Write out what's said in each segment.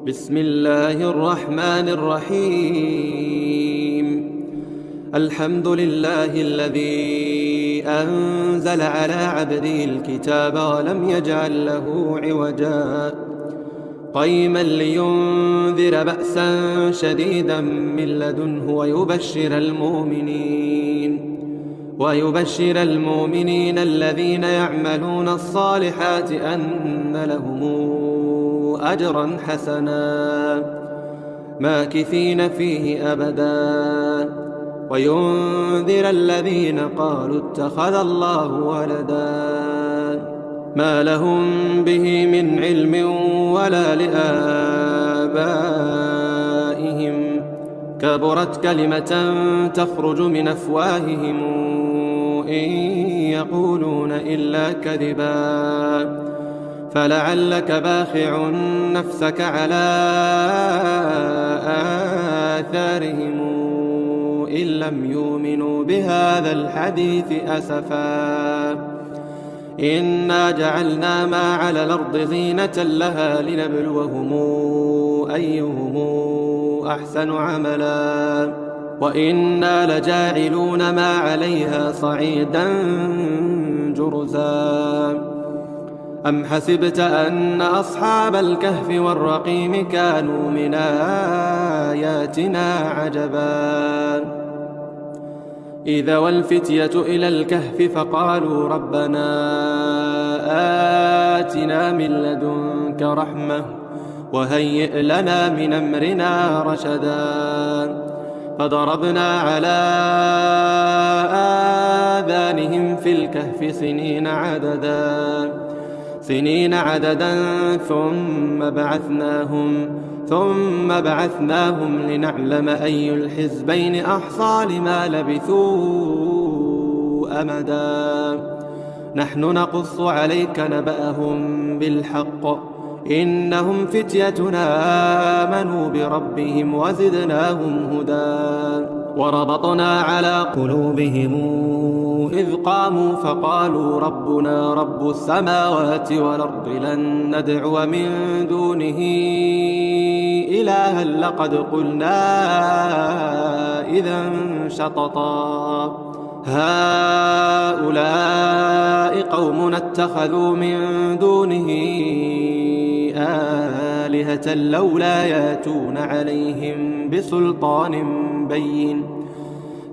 بسم الله الرحمن الرحيم. الحمد لله الذي أنزل على عبده الكتاب ولم يجعل له عوجا قيما لينذر بأسا شديدا من لدنه ويبشر المؤمنين الذين يعملون الصالحات أن لهم أجرا حسنا ماكثين فيه أبدا وينذر الذين قالوا اتخذ الله ولدا ما لهم به من علم ولا لآبائهم كبرت كلمة تخرج من أفواههم إن يقولون إلا كذبا فلعلك باخع نفسك على آثارهم إن لم يؤمنوا بهذا الحديث أسفا إنا جعلنا ما على الأرض زينة لها لنبلوهم أيهم أحسن عملا وإنا لجاعلون ما عليها صعيدا جرزا أم حسبت أن أصحاب الكهف والرقيم كانوا من آياتنا عجبا إذا والفتية إلى الكهف فقالوا ربنا آتنا من لدنك رحمة وهيئ لنا من أمرنا رشدا فضربنا على آذانهم في الكهف سنين عددا ثم بعثناهم لنعلم أي الحزبين أحصى لما لبثوا أمدا نحن نقص عليك نبأهم بالحق إنهم فتيتنا آمنوا بربهم وزدناهم هدى وربطنا على قلوبهم إذ قاموا فقالوا ربنا رب السماوات والأرض لن ندعو من دونه إلها لقد قلنا إذا شططا هؤلاء قوم اتخذوا من دونه آلهة لولا ياتون عليهم بسلطان بين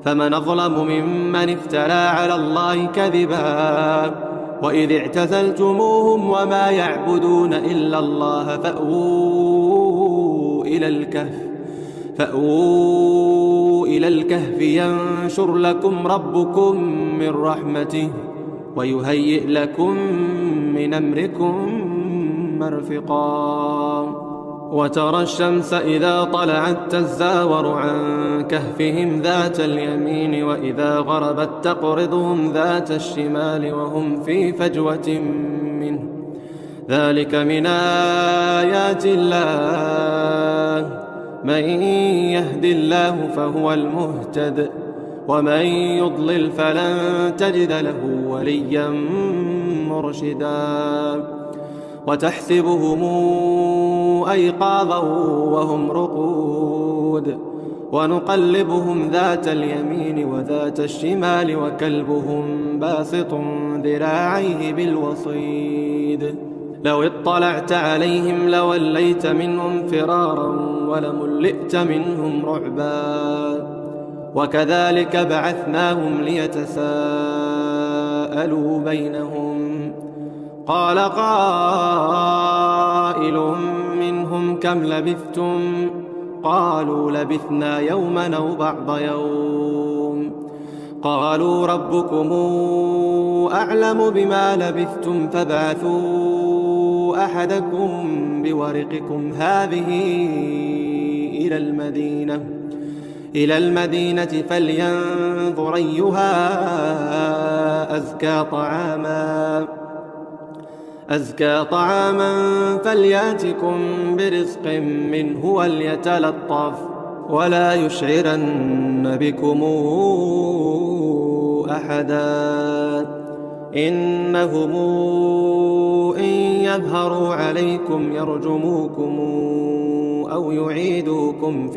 فمن أظلم ممن افترى على الله كذبا وإذ اعتزلتموهم وما يعبدون إلا الله فأووا إلى الكهف ينشر لكم ربكم من رحمته ويهيئ لكم من أمركم مرفقا وترى الشمس إذا طلعت تزاور عن كهفهم ذات اليمين وإذا غربت تقرضهم ذات الشمال وهم في فجوة منه ذلك من آيات الله من يهد الله فهو المهتد ومن يضلل فلن تجد له وليا مرشدا وتحسبهم أيقاظا وهم رقود ونقلبهم ذات اليمين وذات الشمال وكلبهم باسط ذراعيه بالوصيد لو اطلعت عليهم لوليت منهم فرارا ولملئت منهم رعبا وكذلك بعثناهم ليتساءلوا بينهم قال قائل منهم كم لبثتم قالوا لبثنا يوما أو بعض يوم قالوا ربكم أعلم بما لبثتم فابعثوا أحدكم بورقكم هذه إلى المدينة فلينظر أيها أزكى طعاما فلياتكم برزق منه وليتلطف ولا يشعرن بكم أحدا إنهم إن يظهروا عليكم يرجموكم أو يعيدوكم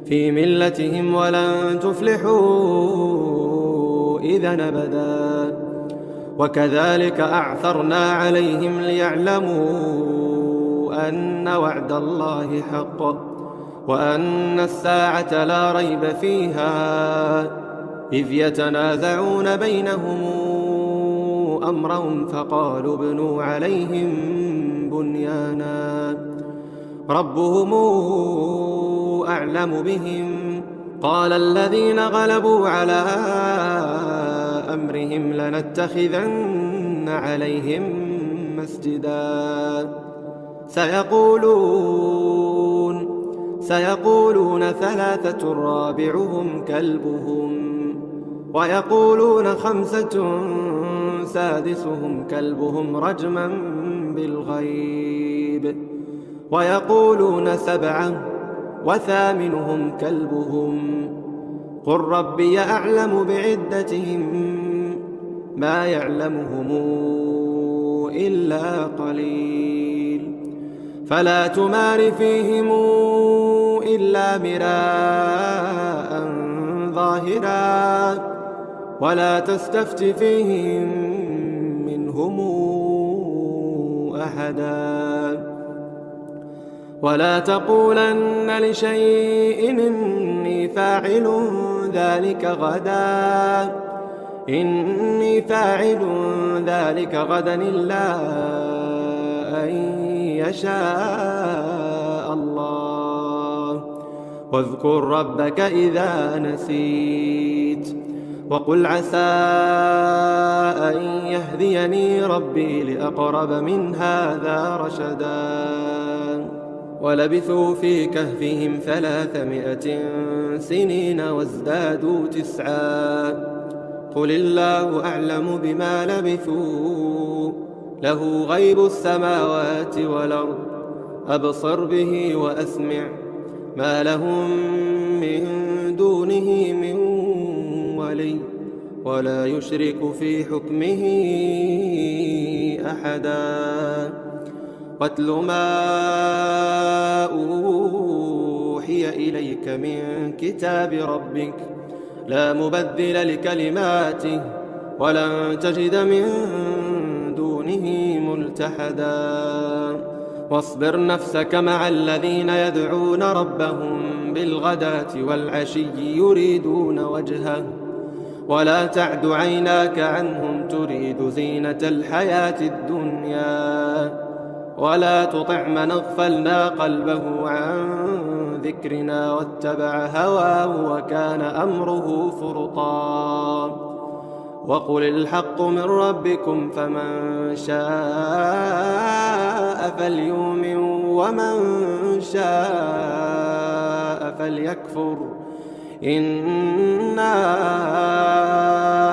في ملتهم ولن تفلحوا إذا أبدا. وكذلك أعثرنا عليهم ليعلموا أن وعد الله حق وأن الساعة لا ريب فيها، إذ يتنازعون بينهم أمرهم فقالوا ابنوا عليهم بنيانا ربهم أعلم بهم. قال الذين غلبوا على أمرهم لنتخذن عليهم مسجدا. سيقولون ثلاثة رابعهم كلبهم ويقولون خمسة سادسهم كلبهم رجما بالغيب ويقولون سبعة وثامنهم كلبهم قل ربي أعلم بعدتهم ما يعلمهم إلا قليل فلا تمار فيهم إلا مراء ظاهرا ولا تستفت فيهم منهم أحدا ولا تقولن لشيء إني فاعل ذلك غدا إلا أن يشاء الله. واذكر ربك إذا نسيت وقل عسى أن يهديني ربي لأقرب من هذا رشدا. ولبثوا في كهفهم 300 سنين وازدادوا 9 قل الله أعلم بما لبثوا له غيب السماوات والأرض أبصر به وأسمع ما لهم من دونه من ولي ولا يشرك في حكمه أحدا. واتل ما أوحي إليك من كتاب ربك لا مبدل لكلماته ولن تجد من دونه ملتحدا. واصبر نفسك مع الذين يدعون ربهم بالغداة والعشي يريدون وجهه ولا تعد عيناك عنهم تريد زينة الحياة الدنيا ولا تطع من أغفلنا قلبه عن ذكرنا واتبع هواه وكان أمره فرطا. وقل الحق من ربكم فمن شاء فليؤمن ومن شاء فليكفر إنا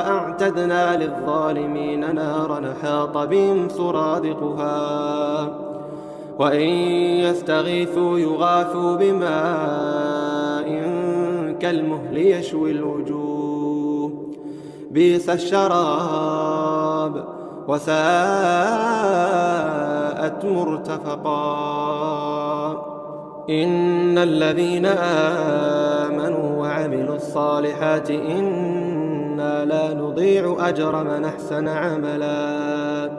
أعتدنا للظالمين نارا حاط بهم سرادقها وإن يستغيثوا يغاثوا بماء كالمهل يشوي الوجوه بئس الشراب وساءت مرتفقا. إن الذين آمنوا وعملوا الصالحات إنا لا نضيع أجر من أحسن عملا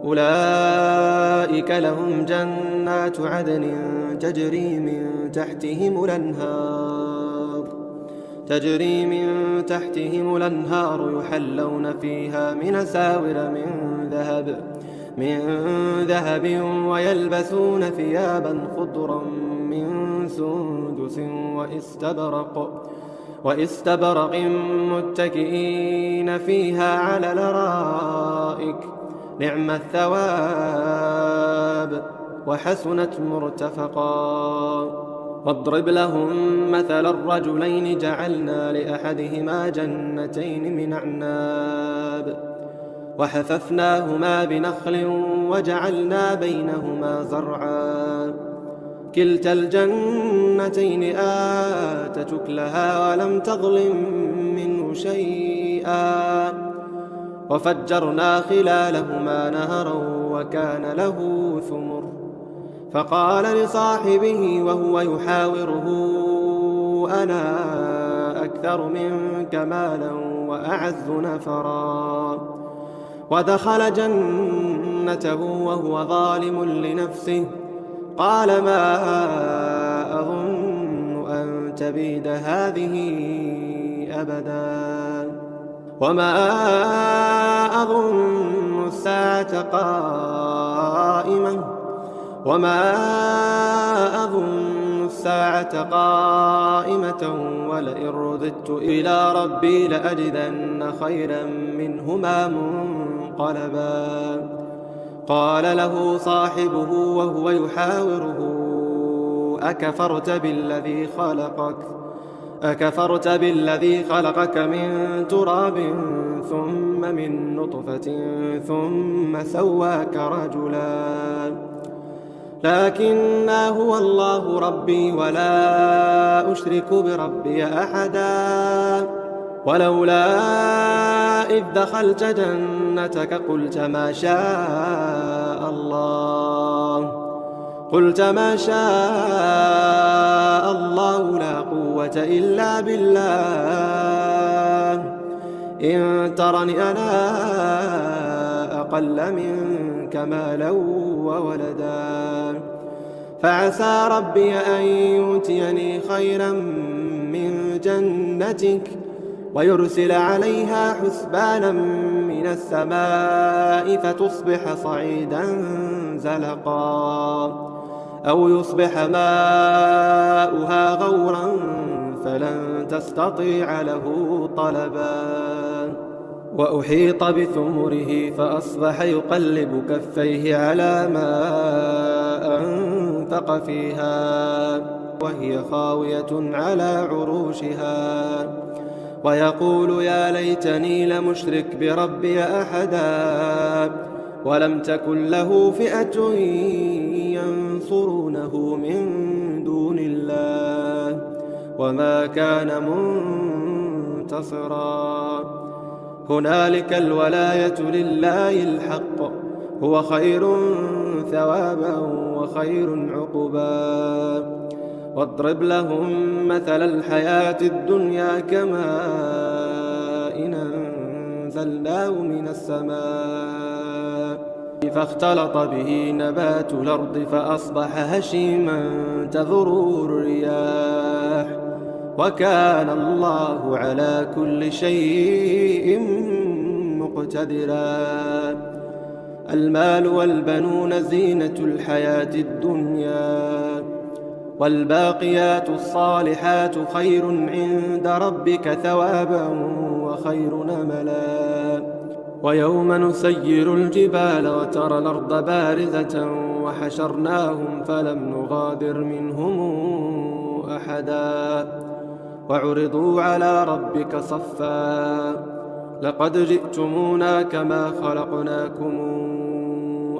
أولئك لهم جنات عدن تجري من تحتهم الأنهار يحلون فيها من أساور من ذهب ويلبسون ثيابا خضرا من سندس واستبرق متكئين فيها على الأرائك نعم الثواب وحسنت مرتفقا. واضرب لهم مثل الرجلين جعلنا لأحدهما جنتين من أعناب وحففناهما بنخل وجعلنا بينهما زرعا كلتا الجنتين آتت أكلها ولم تظلم منه شيئا وفجرنا خلالهما نهرا وكان له ثمر. فقال لصاحبه وهو يحاوره أنا أكثر منك مالا وأعز نفرا. ودخل جنته وهو ظالم لنفسه قال ما أظن أن تبيد هذه أبدا وما أظن الساعة قائمة ولئن رددت إلى ربي لأجدن خيرا منهما منقلبا. قال له صاحبه وهو يحاوره أكفرت بالذي خلقك من تراب ثم من نطفة ثم سواك رجلا لكنا هو الله ربي ولا أشرك بربي أحدا. ولولا إذ دخلت جنتك قلت ما شاء الله لا قوة إلا بالله إن ترني أنا أقل منك مالا وولدا فعسى ربي أن يؤتيني خيرا من جنتك ويرسل عليها حسبانا من السماء فتصبح صعيدا زلقا أو يصبح ماؤها غورا فلن تستطيع له طلبا. وأحيط بثمره فأصبح يقلب كفيه على ما أنفق فيها وهي خاوية على عروشها ويقول يا ليتني لمشرك بربي أحدا ولم تكن له فئة ينصرونه من دون الله وما كان منتصرا. هنالك الولاية لله الحق هو خير ثوابا وخير عقبا. واضرب لهم مثل الحياة الدنيا كماء أنزلناه من السماء فاختلط به نبات الأرض فأصبح هشيما تذروه الرياح وكان الله على كل شيء مقتدرا. المال والبنون زينة الحياة الدنيا والباقيات الصالحات خير عند ربك ثوابا وخير أملا. ويوم نسير الجبال وترى الأرض بارزة وحشرناهم فلم نغادر منهم أحدا وعرضوا على ربك صفا لقد جئتمونا كما خلقناكم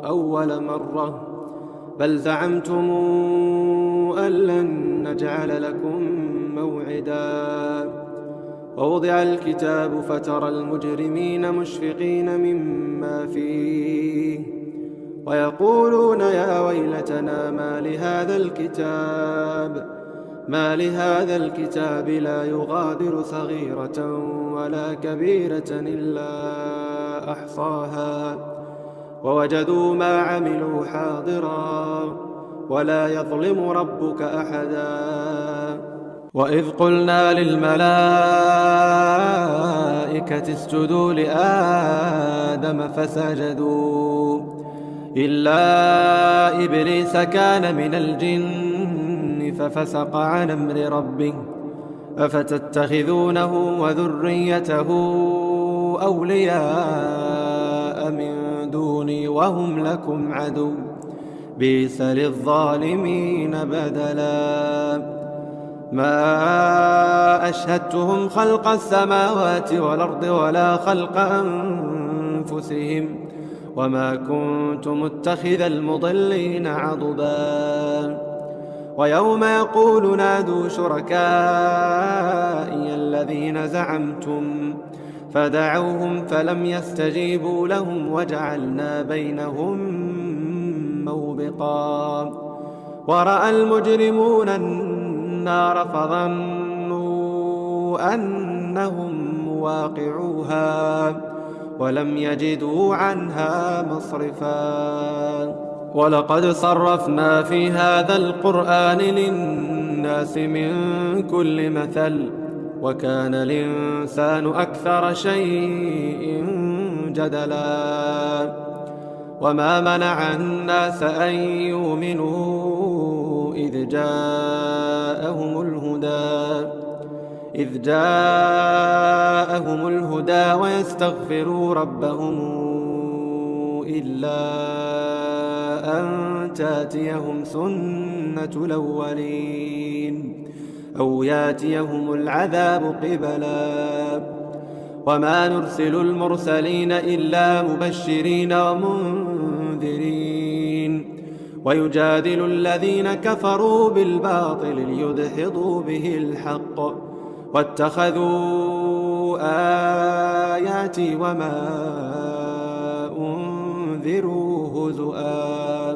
أول مرة بل زعمتم أن لن نجعل لكم موعدا. ووضع الكتاب فترى المجرمين مشفقين مما فيه ويقولون يا ويلتنا ما لهذا الكتاب لا يغادر صغيرة ولا كبيرة إلا أحصاها ووجدوا ما عملوا حاضرا ولا يظلم ربك أحدا. وإذ قلنا للملائكة اسجدوا لآدم فسجدوا إلا إبليس كان من الجن ففسق عن أمر ربه أفتتخذونه وذريته أولياء من دوني وهم لكم عدو بئس للظالمين بدلا. ما أشهدتهم خلق السماوات والأرض ولا خلق أنفسهم وما كنت متخذ المضلين عضدا. ويوم يقول نادوا شركائي الذين زعمتم فدعوهم فلم يستجيبوا لهم وجعلنا بينهم موبقا. ورأى المجرمون النار فظنوا أنهم مواقعوها ولم يجدوا عنها مصرفا. ولقد صرفنا في هذا القرآن للناس من كل مثل وكان الإنسان أكثر شيء جدلا. وما منع الناس أن يؤمنوا إذ جاءهم الهدى ويستغفروا ربهم إلا أن تأتيهم سنة الأولين أو يأتيهم العذاب قبلا. وما نرسل المرسلين إلا مبشرين ومنذرين ويجادل الذين كفروا بالباطل ليدحضوا به الحق واتخذوا آياتي وما أنذروا هزؤا.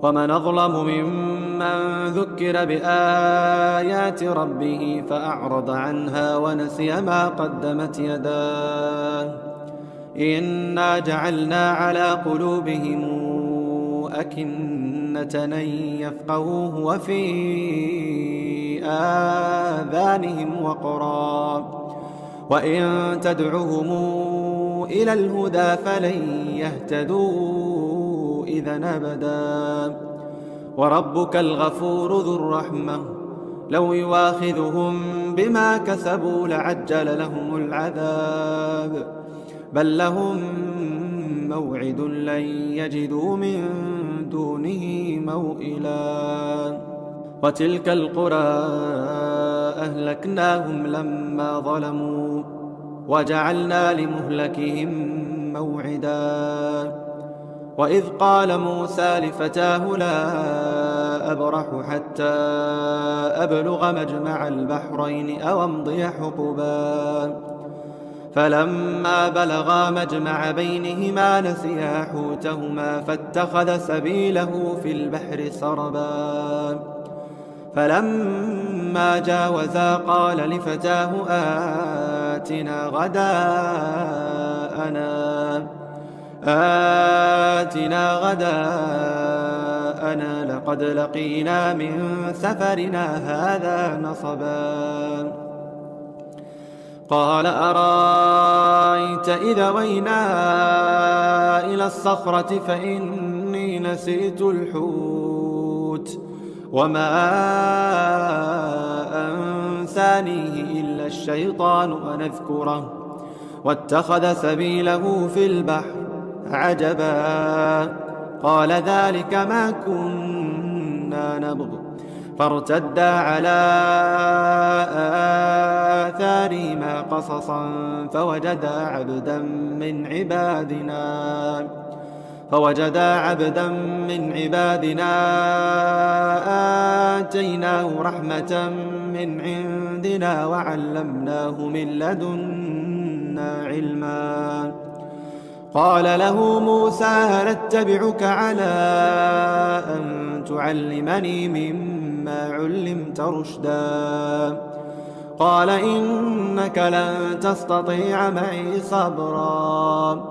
ومن أظلم ممن ذكر بآيات ربه فأعرض عنها ونسي ما قدمت يداه. إنا جعلنا على قلوبهم أكنة أن يفقهوه وفي آذانهم وقرا وإن تدعهم إلى الهدى فلن يهتدوا إذا أبدا. وربك الغفور ذو الرحمة لو يواخذهم بما كسبوا لعجل لهم العذاب بل لهم موعد لن يجدوا من دونه موئلا. وتلك القرى أهلكناهم لما ظلموا وجعلنا لمهلكهم موعدا. وإذ قال موسى لفتاه لا أبرح حتى أبلغ مجمع البحرين أو أمضي حقبا فلما بلغا مجمع بينهما نسيا حوتهما فاتخذ سبيله في البحر سربا. فلما جاوزا قال لفتاه آتنا غداءنا لقد لقينا من سفرنا هذا نصبا. قال أرأيت إذا وينا إلى الصخرة فإني نسيت الحوت وما أنسانيه إلا الشيطان أن أذكره واتخذ سبيله في البحر عجبا. قال ذلك ما كنا نبغ فارتدا على آثارهما قصصا فوجدا عبدا من عبادنا آتيناه رحمة من عندنا وعلمناه من لدنا علما. قال له موسى هل اتبعك على أن تعلمني مما علمت رشدا. قال إنك لن تستطيع معي صبرا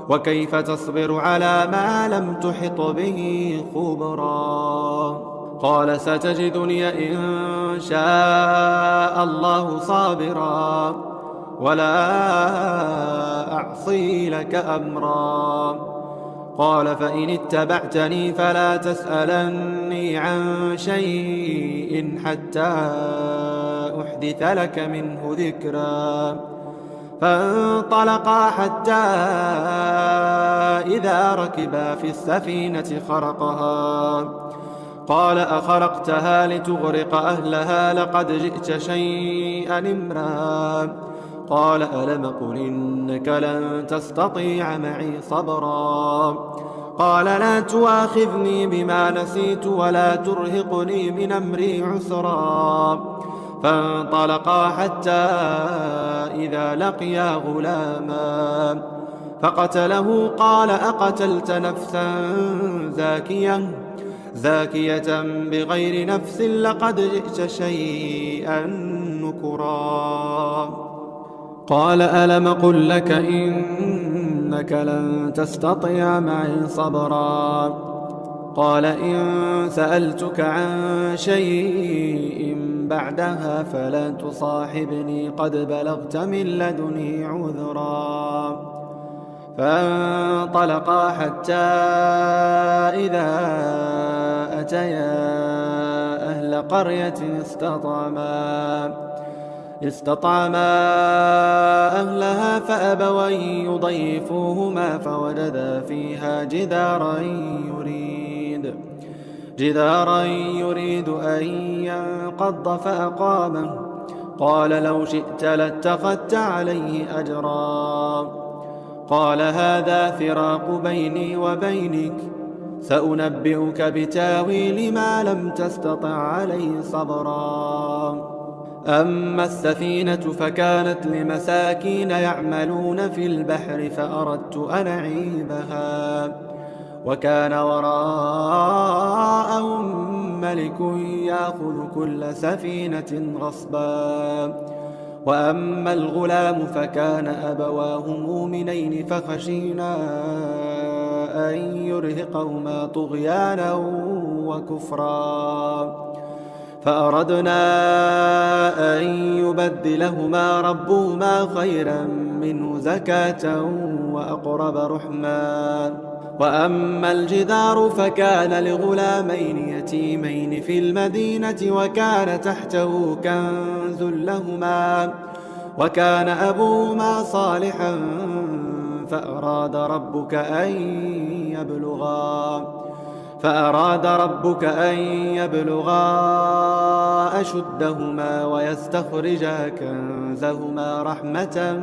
وكيف تصبر على ما لم تحط به خبرا. قال ستجدني إن شاء الله صابرا ولا أعصي لك أمرا. قال فإن اتبعتني فلا تسألني عن شيء حتى أحدث لك منه ذكرا. فانطلقا حتى إذا ركبا في السفينة خرقها قال أخرقتها لتغرق أهلها لقد جئت شيئا إمرا. قال ألم قل إنك لن تستطيع معي صبرا. قال لا تؤاخذني بما نسيت ولا ترهقني من أمري عسرا. فانطلقا حتى إذا لقيا غلاما فقتله قال أقتلت نفسا زاكية بغير نفس لقد جئت شيئا نكرا قال ألم قل لك إنك لن تستطيع معي صبرا قال إن سألتك عن شيء بعدها فلا تصاحبني قد بلغت من لدني عذرا فانطلقا حتى إذا أتيا أهل قرية استطعما أهلها فأبوا أن يضيفوهما فوجدا فيها جدارا يريد أن ينقض فأقامه قال لو شئت لاتخذت عليه أجرا قال هذا فراق بيني وبينك سأنبئك بتاويل ما لم تستطع عليه صبرا أما السفينة فكانت لمساكين يعملون في البحر فأردت أن أعيبها وكان وراءهم ملك يأخذ كل سفينة غصبا وأما الغلام فكان أبواه مؤمنين فخشينا أن يرهقهما طغيانا وكفرا فأردنا أن يبدلهما ربهما خيرا منه زكاة وأقرب رحما وأما الجدار فكان لغلامين يتيمين في المدينة وكان تحته كنز لهما وكان أبوهما صالحا فأراد ربك أن يبلغا أشدهما ويستخرجا كنزهما رحمة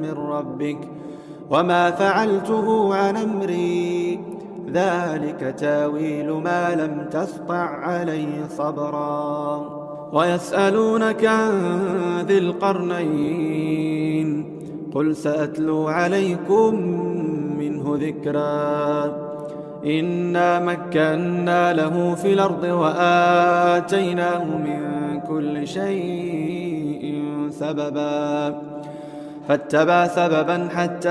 من ربك وما فعلته عن أمري ذلك تاويل ما لم تسطع عليه صبرا ويسألونك عن ذي القرنين قل سأتلو عليكم منه ذكرا إنا مكنا له في الأرض وآتيناه من كل شيء سببا فاتبع سببا حتى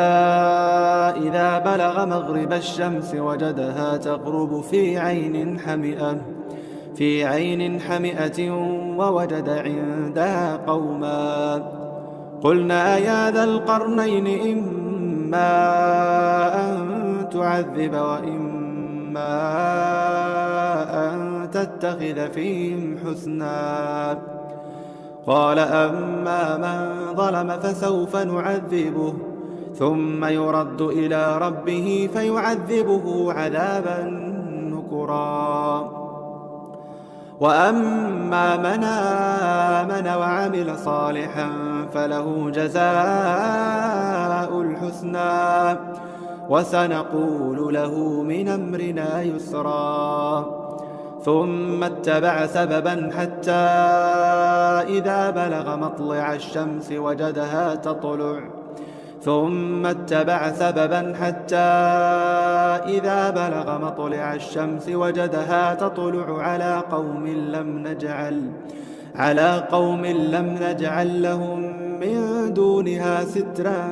إذا بلغ مغرب الشمس وجدها تغرب في عين حمئة ووجد عندها قوما قلنا يا ذا القرنين إما أن تعذب وإما أن تتخذ فيهم حسنا قال أما من ظلم فسوف نعذبه ثم يرد إلى ربه فيعذبه عذابا نكرا وأما من آمن وعمل صالحا فله جزاء الحسنى وسنقول له من أمرنا يسرا ثم اتبع سببا حتى إذا بلغ مطلع الشمس وجدها تطلع على قوم لم نجعل لهم من دونها سترا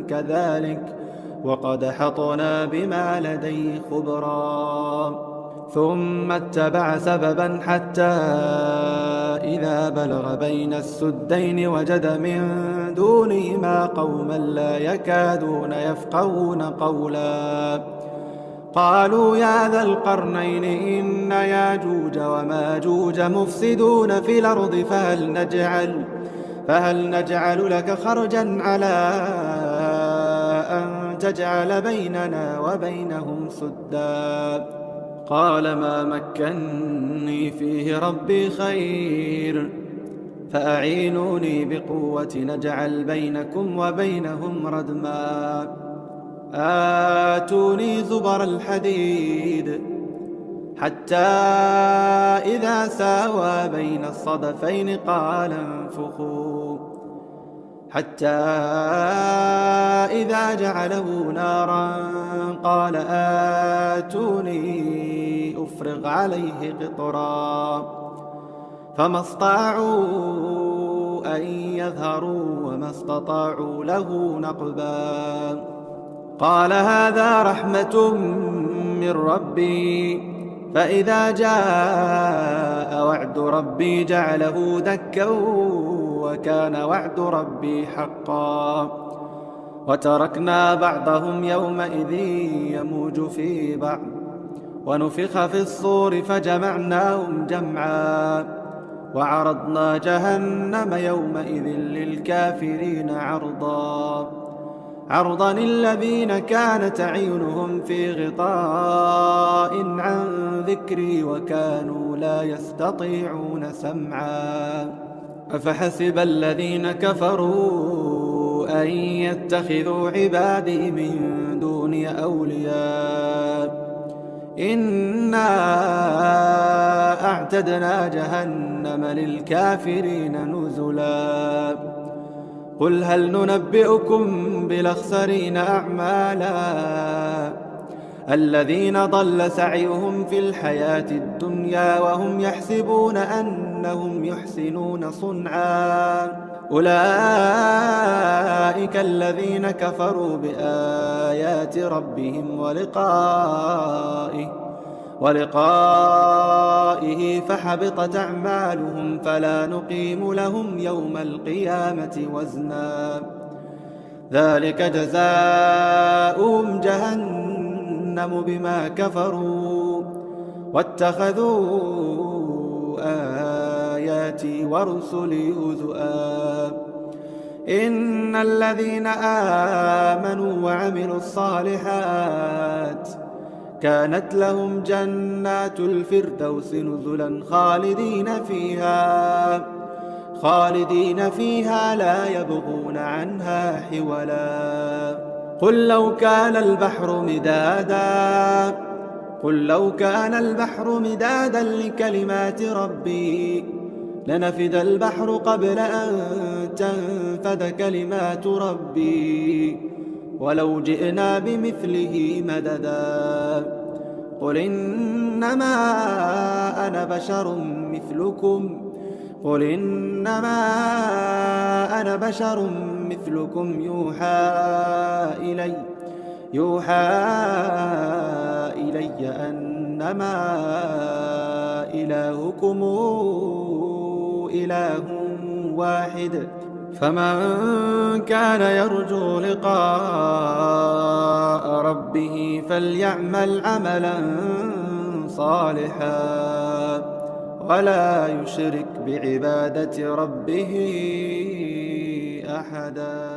كذلك وقد حطنا بما لديه خبرا ثم اتبع سببا حتى إذا بلغ بين السدين وجد من دونهما قوما لا يكادون يفقهون قولا قالوا يا ذا القرنين إن ياجوج وماجوج مفسدون في الأرض فهل نجعل لك خرجا على أن تجعل بيننا وبينهم سدا قال ما مكني فيه ربي خير فأعينوني بقوة نجعل بينكم وبينهم ردما آتوني زبر الحديد حتى إذا ساوى بين الصدفين قال انفخوا حتى إذا جعله نارا قال آتوني أفرغ عليه قطرا فما استطاعوا أن يظهروا وما استطاعوا له نقبا قال هذا رحمة من ربي فإذا جاء وعد ربي جعله دكا وكان وعد ربي حقا وتركنا بعضهم يومئذ يموج في بعض ونفخ في الصور فجمعناهم جمعا وعرضنا جهنم يومئذ للكافرين عرضا الذين كانت أعينهم في غطاء عن ذكري وكانوا لا يستطيعون سمعا أفحسب الذين كفروا أن يتخذوا عبادي من دوني أولياء إنا أعتدنا جهنم للكافرين نزلا قل هل ننبئكم بالأخسرين أعمالا الذين ضل سعيهم في الحياة الدنيا وهم يحسبون أنهم يحسنون صنعا أولئك الذين كفروا بآيات ربهم ولقائه فحبطت أعمالهم فلا نقيم لهم يوم القيامة وزنا ذلك جزاؤهم جهنم بما كفروا واتخذوا آياتي ورسلي هزؤا إن الذين آمنوا وعملوا الصالحات كانت لهم جنات الفردوس نزلا خالدين فيها لا يبغون عنها حولا قل لو كان البحر مدادا لكلمات ربي لنفد البحر قبل أن تنفد كلمات ربي ولو جئنا بمثله مددا قل إنما أنا بشر مثلكم يوحى إلي أنما إلهكم إله واحد فمن كان يرجو لقاء ربه فليعمل عملا صالحا ولا يشرك بعبادة ربه أحدا.